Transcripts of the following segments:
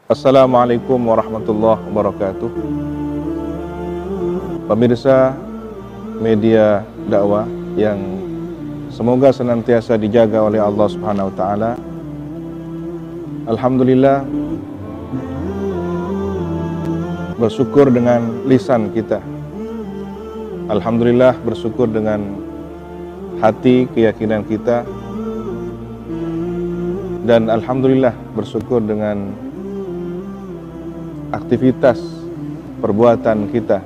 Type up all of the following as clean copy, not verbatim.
Assalamualaikum warahmatullahi wabarakatuh. Pemirsa media dakwah yang semoga senantiasa dijaga oleh Allah Subhanahu wa taala. Alhamdulillah, bersyukur dengan lisan kita. Alhamdulillah, bersyukur dengan hati, keyakinan kita. Dan alhamdulillah, bersyukur dengan aktivitas perbuatan kita.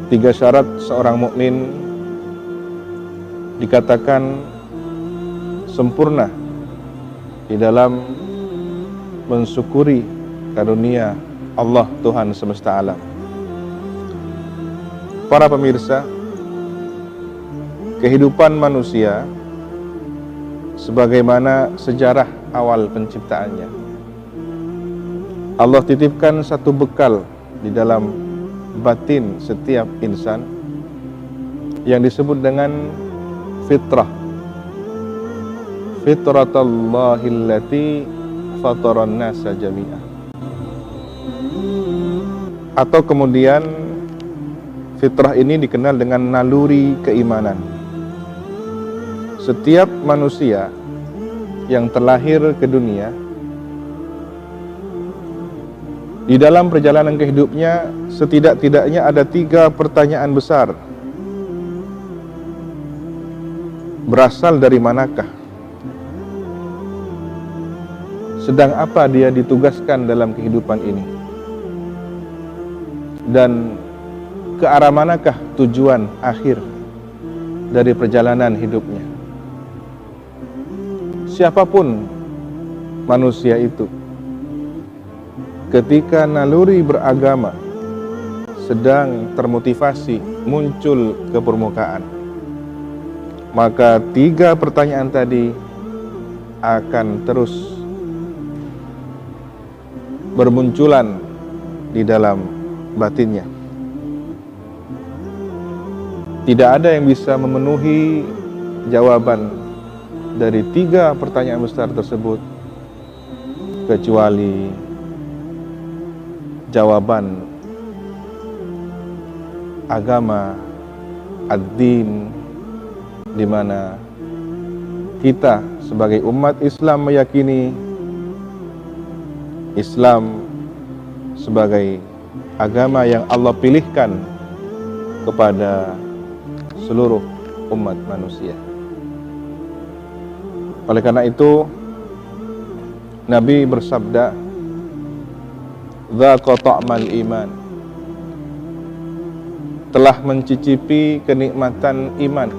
3 syarat seorang mukmin dikatakan sempurna di dalam mensyukuri karunia Allah Tuhan semesta alam. Para pemirsa, kehidupan manusia sebagaimana sejarah awal penciptaannya, Allah titipkan satu bekal di dalam batin setiap insan yang disebut dengan fitrah. Fitratallahi allati fataran nasa jami'ah. Atau kemudian fitrah ini dikenal dengan naluri keimanan. Setiap manusia yang terlahir ke dunia, di dalam perjalanan hidupnya setidak-tidaknya ada 3 pertanyaan besar. Berasal dari manakah? Sedang apa dia ditugaskan dalam kehidupan ini? Dan ke arah manakah tujuan akhir dari perjalanan hidupnya? Siapapun manusia itu, ketika naluri beragama sedang termotivasi muncul ke permukaan, maka 3 pertanyaan tadi akan terus bermunculan di dalam batinnya. Tidak ada yang bisa memenuhi jawaban dari 3 pertanyaan besar tersebut kecuali jawaban agama ad-din, di mana kita sebagai umat Islam meyakini Islam sebagai agama yang Allah pilihkan kepada seluruh umat manusia. Oleh karena itu, Nabi bersabda, "Dzaqa ta'mal iman." Telah mencicipi kenikmatan iman.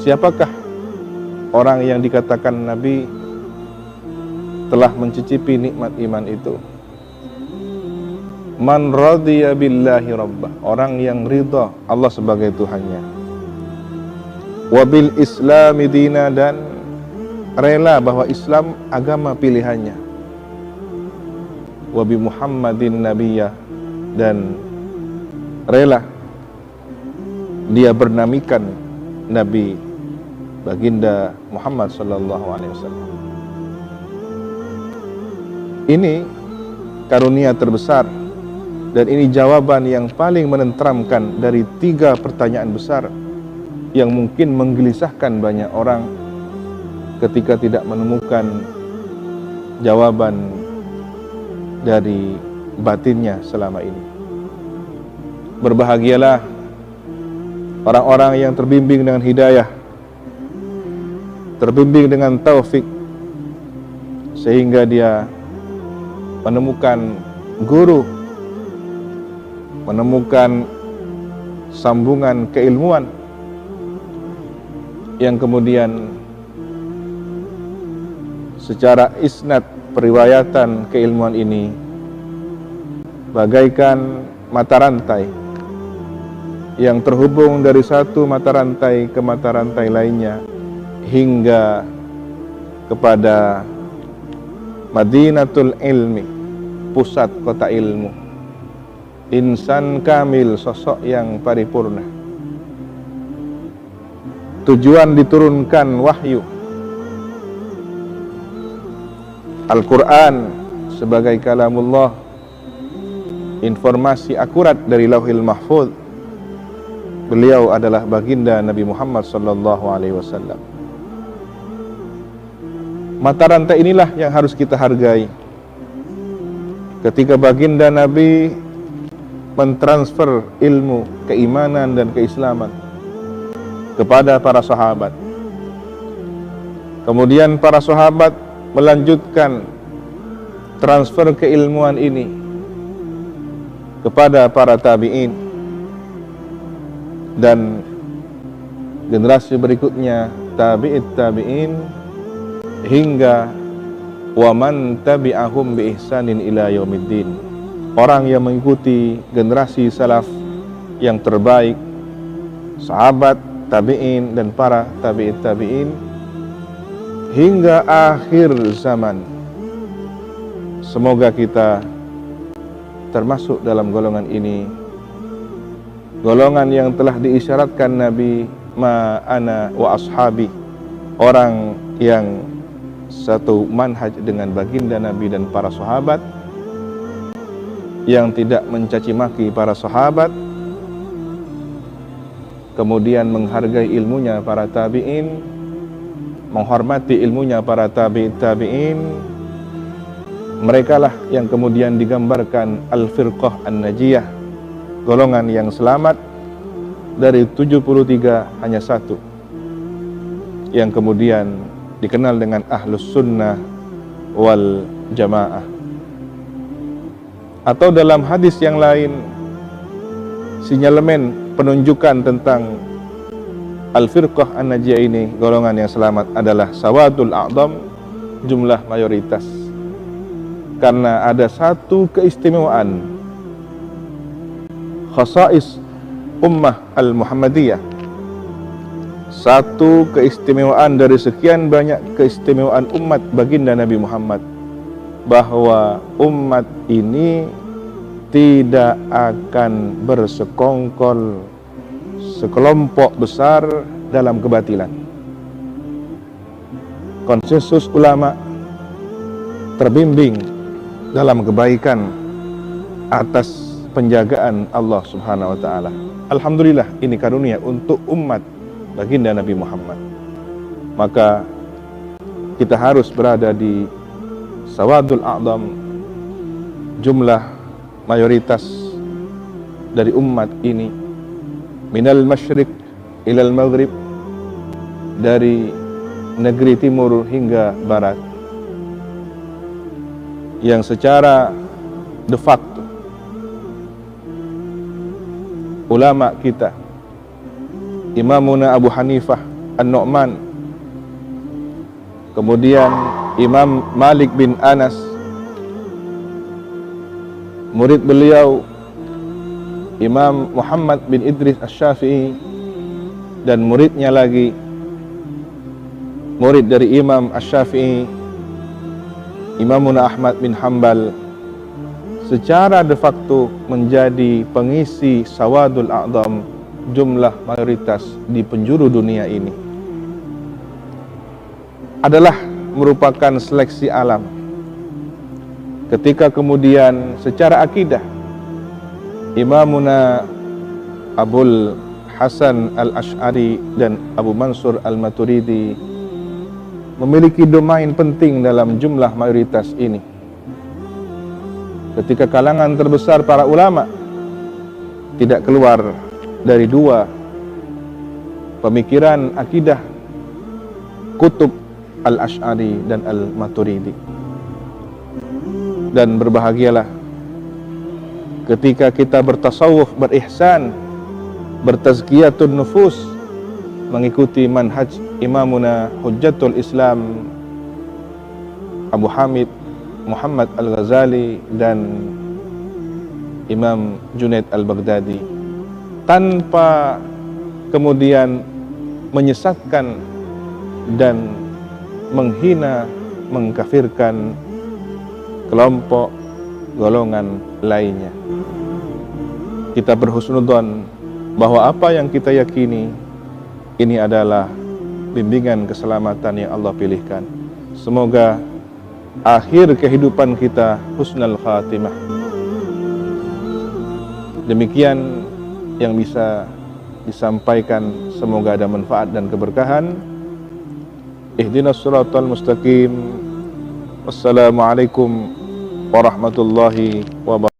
Siapakah orang yang dikatakan Nabi telah mencicipi nikmat iman itu? Man radiya billahi rabbah, orang yang ridha Allah sebagai Tuhannya. Wa bil islami dina, dan rela bahwa Islam agama pilihannya. Wa bi Muhammadin nabiyya, dan rela dia bernamikan Nabi baginda Muhammad sallallahu alaihi wasallam. Ini karunia terbesar, dan ini jawaban yang paling menenteramkan dari 3 pertanyaan besar yang mungkin menggelisahkan banyak orang ketika tidak menemukan jawaban dari batinnya selama ini. Berbahagialah orang-orang yang terbimbing dengan hidayah, terbimbing dengan taufik, sehingga dia menemukan guru, menemukan sambungan keilmuan yang kemudian secara isnad periwayatan keilmuan ini bagaikan mata rantai yang terhubung dari satu mata rantai ke mata rantai lainnya hingga kepada Madinatul Ilmi, pusat kota ilmu. Insan kamil, sosok yang paripurna. Tujuan diturunkan wahyu Al-Quran sebagai kalamullah, informasi akurat dari Lauhil Mahfuz. Beliau adalah baginda Nabi Muhammad sallallahu alaihi wasallam. Mata rantai inilah yang harus kita hargai. Ketika baginda Nabi mentransfer ilmu, keimanan dan keislaman kepada para sahabat, kemudian para sahabat melanjutkan transfer keilmuan ini kepada para tabi'in dan generasi berikutnya, tabi'it tabi'in, hingga wa man tabi'ahum bi ihsanin ila yaumiddin. Orang yang mengikuti generasi salaf yang terbaik, sahabat, tabi'in dan para tabi'it tabi'in hingga akhir zaman. Semoga kita termasuk dalam golongan ini, golongan yang telah diisyaratkan Nabi, ma ana wa ashabi, orang yang satu manhaj dengan baginda Nabi dan para sahabat, yang tidak mencaci maki para sahabat, kemudian menghargai ilmunya para tabi'in, menghormati ilmunya para tabi'in. Mereka lah yang kemudian digambarkan Al-Firqah An-Najiyah, golongan yang selamat. Dari 73 hanya satu yang kemudian dikenal dengan Ahlus Sunnah wal Jamaah. Atau dalam hadis yang lain, sinyalemen penunjukan tentang Al-Firqah An-Najiyah ini, golongan yang selamat, adalah sawadul a'dham, jumlah mayoritas. Karena ada satu keistimewaan, khasais ummah al-Muhammadiyah, satu keistimewaan dari sekian banyak keistimewaan umat baginda Nabi Muhammad, bahwa umat ini tidak akan bersekongkol sekelompok besar dalam kebatilan. Konsensus ulama terbimbing dalam kebaikan atas penjagaan Allah Subhanahu wa taala. Alhamdulillah, ini karunia untuk umat baginda Nabi Muhammad. Maka kita harus berada di sawadul a'dham, jumlah mayoritas dari umat ini, minal masyriq ilal maghrib, dari negeri timur hingga barat, yang secara de facto ulama kita, Imamuna Abu Hanifah An-Nu'man, kemudian Imam Malik bin Anas, murid beliau Imam Muhammad bin Idris Asy-Syafi'i, dan muridnya lagi, murid dari Imam Asy-Syafi'i, Imamuna Ahmad bin Hanbal, secara de facto menjadi pengisi sawadul a'dham, jumlah mayoritas di penjuru dunia ini. Adalah merupakan seleksi alam. Ketika kemudian secara akidah Imamuna Abul Hasan Al-Asy'ari dan Abu Mansur Al-Maturidi memiliki domain penting dalam jumlah mayoritas ini. Ketika kalangan terbesar para ulama tidak keluar dari dua pemikiran akidah, kutub Al-Asy'ari dan Al-Maturidi. Dan berbahagialah ketika kita bertasawuf, berihsan, bertazkiyatun nufus, mengikuti manhaj Imamuna Hujjatul Islam Abu Hamid Muhammad Al-Ghazali dan Imam Junaid Al-Baghdadi, tanpa kemudian menyesatkan dan menghina, mengkafirkan kelompok golongan lainnya. Kita berhusnudzon bahwa apa yang kita yakini ini adalah bimbingan keselamatan yang Allah pilihkan. Semoga akhir kehidupan kita husnul khatimah. Demikian yang bisa disampaikan, semoga ada manfaat dan keberkahan. Ihdinas siratal mustaqim. Wassalamualaikum warahmatullahi wabarakatuh.